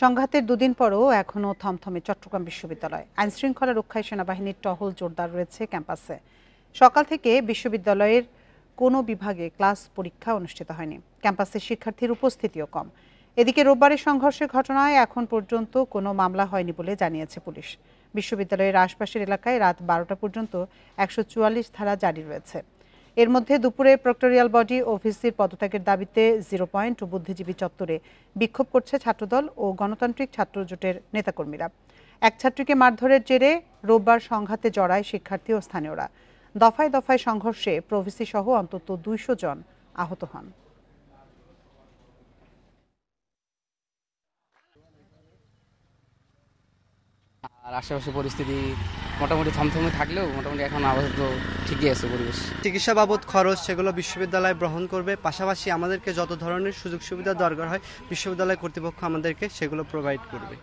সংঘাতের দুদিন পরও এখনও থমথমে চট্টগ্রাম বিশ্ববিদ্যালয়। আইনশৃঙ্খলা রক্ষায় সেনাবাহিনীর টহল জোরদার রয়েছে ক্যাম্পাসে। সকাল থেকে বিশ্ববিদ্যালয়ের কোনো বিভাগে ক্লাস পরীক্ষা অনুষ্ঠিত হয়নি। ক্যাম্পাসে শিক্ষার্থীর উপস্থিতিও কম। এদিকে রোববারের সংঘর্ষের ঘটনায় এখন পর্যন্ত কোনো মামলা হয়নি বলে জানিয়েছে পুলিশ। বিশ্ববিদ্যালয়ের আশপাশের এলাকায় রাত 12টা পর্যন্ত 144 ধারা জারি রয়েছে। এর মধ্যে দুপুরে প্রক্টরিয়াল বডি ও ভিসির পদত্যাগের দাবিতে 0 পয়েন্ট ও বুদ্ধিজীবী চত্বরে বিক্ষোভ করছে ছাত্রদল ও গণতান্ত্রিক ছাত্র জোটের নেতাকর্মীরা। এক ছাত্রীকে মারধরের জেরে রোববার সংঘাতে জড়ায় শিক্ষার্থী ও স্থানীয়রা। দফায় দফায় সংঘর্ষে প্রভিসি সহ অন্তত 200 জন আহত হন। আর আশেপাশে পরিস্থিতি মোটামুটি থমথমে থাকলেও মোটামুটি এখন আপাতত ঠিকই আছে পরিবেশ। চিকিৎসা বাবদ খরচ সেগুলো বিশ্ববিদ্যালয় গ্রহণ করবে, পাশাপাশি আমাদেরকে যত ধরনের সুযোগ সুবিধা দরকার হয় বিশ্ববিদ্যালয় কর্তৃপক্ষ আমাদেরকে সেগুলো প্রোভাইড করবে।